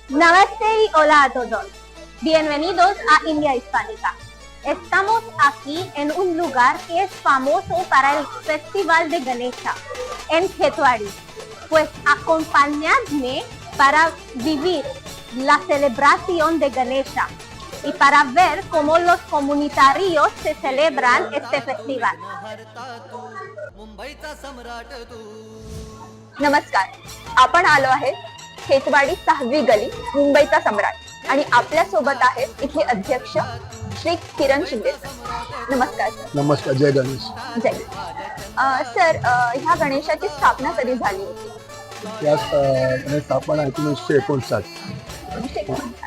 Namaste y hola a todos. Bienvenidos a India Hispánica. Estamos aquí en un lugar que es famoso para el Festival de Ganesha, en Khetwadi. Pues acompañadme para vivir la celebración de Ganesha y para ver cómo los comunitarios se celebran este festival. नमस्कार, आपण आलो आहे खेतवाडी 6वी गली मुंबईचा सम्राट आणि आपल्या सोबत आहेत इथले अध्यक्ष श्री किरण शिंदे सर. नमस्कार सर. नमस्कार. जय गणेश. जय. सर, ह्या गणेशाची स्थापना कधी झाली होती? या स्थापना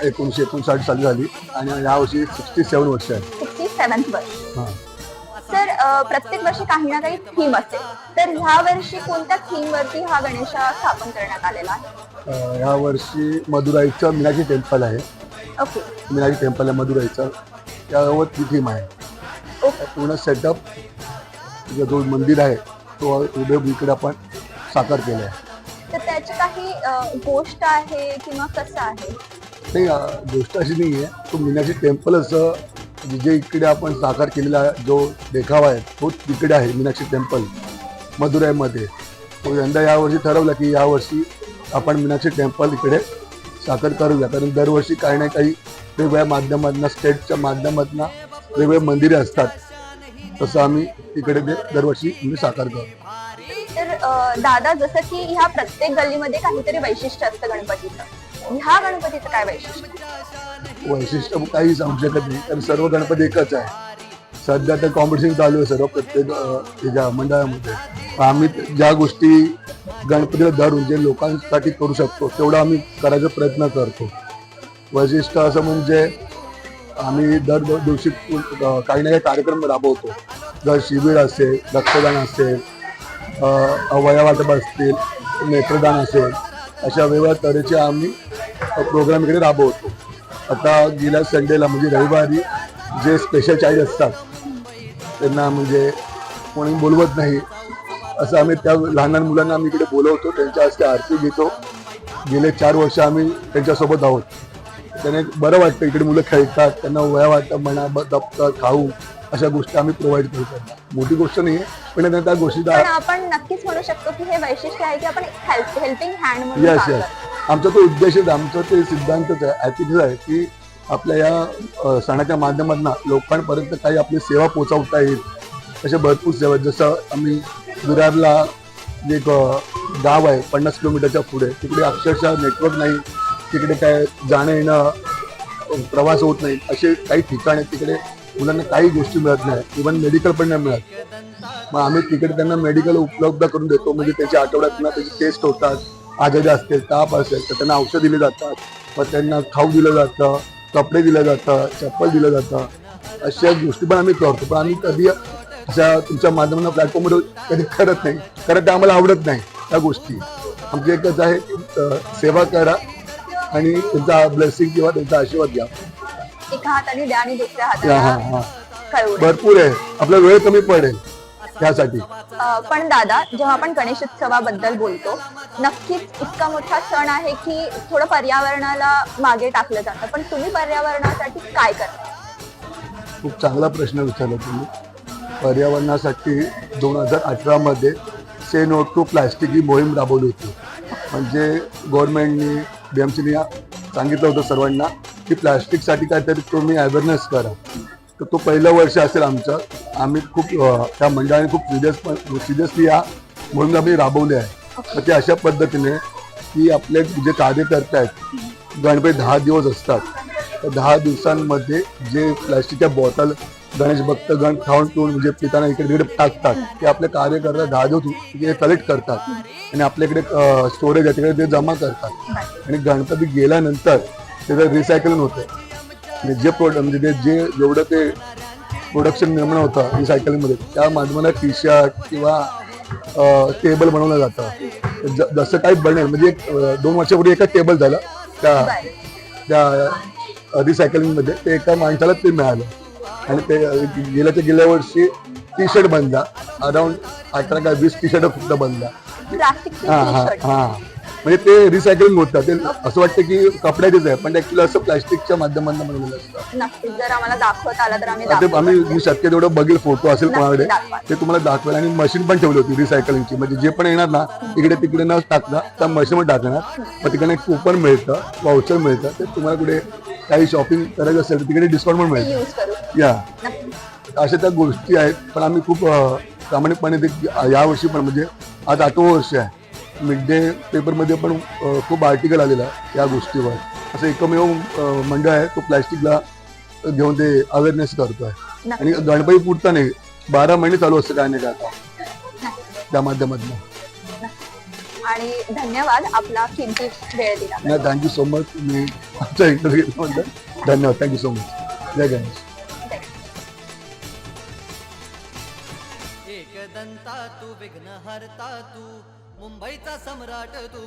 1959 साली झाली आणि यावर्षी 67 वर्ष आहे. 67 वर्ष. हां. सर, प्रत्येक वर्षी काही ना काही थीम असते, तर ह्या वर्षी कोणत्या थीम वरती हा गणेश स्थापन करण्यात आलेला आहे? या वर्षी मदुराईचं मीनाक्षी टेम्पल आहे. ओके. मीनाक्षी टेम्पल आहे मदुराईचं, त्यावर ती थीम आहे. ओके. पूर्ण सेटअप जो मंदिर आहे तो उभे इकडे आपण साकार केला आहे. तर त्याची काही गोष्ट आहे किंवा कसं आहे? नाही, गोष्ट अशी नाही आहे. तो मीनाक्षी टेम्पल असं जे इकडे आपण साकार केलेला जो देखावा आहे तो तिकडे आहे मीनाक्षी टेम्पल मदुराईमध्ये. तो यंदा यावर्षी ठरवलं की यावर्षी आपण मीनाक्षी टेम्पल इकडे साकार करूया, कारण दरवर्षी काही ना काही वेगवेगळ्या माध्यमातून स्टेटच्या माध्यमातून वेगवेगळे मंदिरे असतात, तसं आम्ही तिकडे ते दरवर्षी साकार करू. तर दादा, जसं की ह्या प्रत्येक गल्लीमध्ये काहीतरी वैशिष्ट्य असतं गणपतीचं, ह्या गणपतीचं काय वैशिष्ट्य? वैशिष्ट्य काही सांगू शकत नाही, कारण सर्व गणपती एकच आहे. सध्या तर कॉम्पिटिशन चालू आहे सर्व प्रत्येक ह्याच्या मंडळामध्ये. आम्ही ज्या गोष्टी गणपतीला धरून जे लोकांसाठी करू शकतो तेवढं आम्ही करायचा प्रयत्न करतो. वैशिष्ट्य असं म्हणजे आम्ही दर दिवशी काही ना काही कार्यक्रम राबवतो. जर शिबिर असेल, रक्तदान असेल, अवयवाटप असतील, नेत्रदान असेल, अशा वेगवेगळ्या तऱ्हेचे आम्ही प्रोग्राम इकडे राबवतो. आता गेल्या संडेला म्हणजे रविवारी जे स्पेशल चाइल्ड असतात त्यांना म्हणजे कोणी बोलवत नाही, असं आम्ही त्या लहान लहान मुलांना आम्ही इकडे बोलवतो, त्यांच्या हस्ते आरती घेतो. गेले 4 वर्ष आम्ही त्यांच्यासोबत आहोत. त्याने बरं वाटतं. इकडे मुलं खेळतात, त्यांना वया वाटतं म्हणा, दप्तर, खाऊ अशा गोष्टी आम्ही प्रोव्हाइड करतो. मोठी गोष्ट नाही आहे, पण त्या गोष्टी आपण नक्कीच म्हणू शकतो की हे वैशिष्ट्य आहे की आपण हेल्पिंग हँड म्हणून येस काम येस करतो. आमचा तो उद्देश आहे, आमचा ते सिद्धांतच आहे, एथिक्स आहे की आपल्या या सणाच्या माध्यमातून लोकांपर्यंत काही आपली सेवा पोहोचवता येईल. अशा भरपूर सेवा, जसं आम्ही विरारला एक गाव आहे 50 किलोमीटरच्या पुढे, तिकडे अक्षरशः नेटवर्क नाही, तिकडे काय जाणं येणं प्रवास होत नाही. असे काही ठिकाणे तिकडे मुलांना काही गोष्टी मिळत नाही, इव्हन मेडिकल पण नाही मिळत. मग आम्ही तिकडे त्यांना मेडिकल उपलब्ध करून देतो. म्हणजे त्याच्या आठवड्यातनं त्याची टेस्ट होतात, आजारी असतील, ताप असेल तर त्यांना औषध दिले जातात, मग त्यांना खाऊ दिलं जातं, कपडे दिलं जातं, चप्पल दिलं जातं. अशा गोष्टी पण आम्ही करतो. पण आम्ही कधी अशा तुमच्या माध्यमातून प्लॅटफॉर्मवर कधी करत नाही, कारण ते आम्हाला आवडत नाही त्या गोष्टी. आमची एकच आहे की सेवा करा आणि त्यांचा ब्लेसिंग किंवा त्यांचा आशीर्वाद घ्या. एका हाताने द्या आणि दुसऱ्या हाताने कळवू द्या. भरपूर आहे, आपला वेळ कमी पडेल त्यासाठी. पण दादा, जेव्हा आपण गणेशोत्सवाबद्दल बोलतो, नक्कीच इतका मोठा सण आहे की थोडं पर्यावरणाला मागे टाकलं जातं, पण तुम्ही पर्यावरणासाठी काय करता? खूप चांगला प्रश्न विचारला तुम्ही. पर्यावरणासाठी 2018 मध्ये से नो टू प्लास्टिक ही मोहीम राबवली होती. म्हणजे गव्हर्नमेंटनी BMCने सांगितलं होतं सर्वांना की प्लास्टिकसाठी काहीतरी तुम्ही अवेअरनेस करा. तर तो पहिलं वर्ष असेल आमचं. आम्ही खूप त्या मंडळाने खूप सिरियसली या मोहीम आम्ही राबवली आहे. तर ते अशा पद्धतीने की आपले जे कार्यकर्ते आहेत, गणपती 10 दिवस असतात, तर 10 दिवसांमध्ये जे प्लास्टिकच्या बॉटल गणेश भक्त गण खाऊन पिऊन म्हणजे पिताना इकडे तिकडे टाकतात, ते आपले कार्यकर्ते 10 दिवस कलेक्ट करतात आणि आपल्याकडे स्टोरेज आहे तिकडे ते जमा करतात. आणि गणपती गेल्यानंतर त्याचं रिसायकलिंग होतं. म्हणजे जे म्हणजे जे जेवढं ते प्रोडक्शन निर्माण होतं रिसायकलिंगमध्ये, त्या माध्यमाला टी-शर्ट किंवा टेबल बनवलं जातं. जसं काही बनेल म्हणजे 2 वर्षापूर्वी एका टेबल झालं त्या रिसायकलिंगमध्ये, ते एका माणसाला ते मिळालं. आणि ते गेल्या वर्षी टी-शर्ट बनला, अराउंड 18 का 20 टी-शर्ट फक्त बनला. प्लास्टिकची हां हां टी-शर्ट. हां म्हणजे ते रिसायकलिंग होतं. ते असं वाटतं की कपड्याचेच आहे, पण ऍक्च्युली असं प्लास्टिकच्या माध्यमातून बनवलेलं असतं. नक्कीच जर आम्हाला दाखवता आला तर आम्ही ते दाखवू. आम्ही मी शक्य तेवढं बघेल, फोटो असेल नक्की कोणाकडे दाखवा. ते तुम्हाला दाखवेल. आणि मशीन पण ठेवली होती रिसायकलिंगची, म्हणजे जे पण येणार ना इकडे तिकडे न टाकता त्या मशीनवर टाकणार. मग तिकडे एक कुपन मिळतं, वाउचर मिळतं. ते तुम्हाला कुठे काही शॉपिंग करायचं असेल तर तिकडे डिस्काउंट पण मिळतं. यूज करू. या नक्की. अशा त्या गोष्टी आहेत. पण आम्ही खूप प्रामाणिकपणे ते यावर्षी पण, म्हणजे आज 8वं वर्ष आहे, मिड डे पेपरमध्ये पण खूप आर्टिकल आलेला या गोष्टीवर. असं एकमेव मंडळ आहे तो प्लॅस्टिकला घेऊन ते अवेअरनेस करतोय. आणि गणपती पुरता नाही, 12 महिने चालू असतं काय नाही काय त्या माध्यमातून. आणि धन्यवाद आपला किमती वेळ दिला. Thank you so much. तुम्ही आमचा इंटरव्ह्यू घेतल्याबद्दल धन्यवाद. Thank you so much. जय गणेश. एकदंता तू विघ्न हरता तू मुंबईचा सम्राट तू.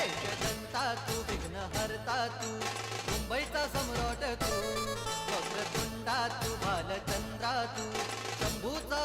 एकदंता तू विघ्न हरता तू मुंबईचा सम्राट तू. वक्रतुंडा तू बालचंद्रा तू शंभूचा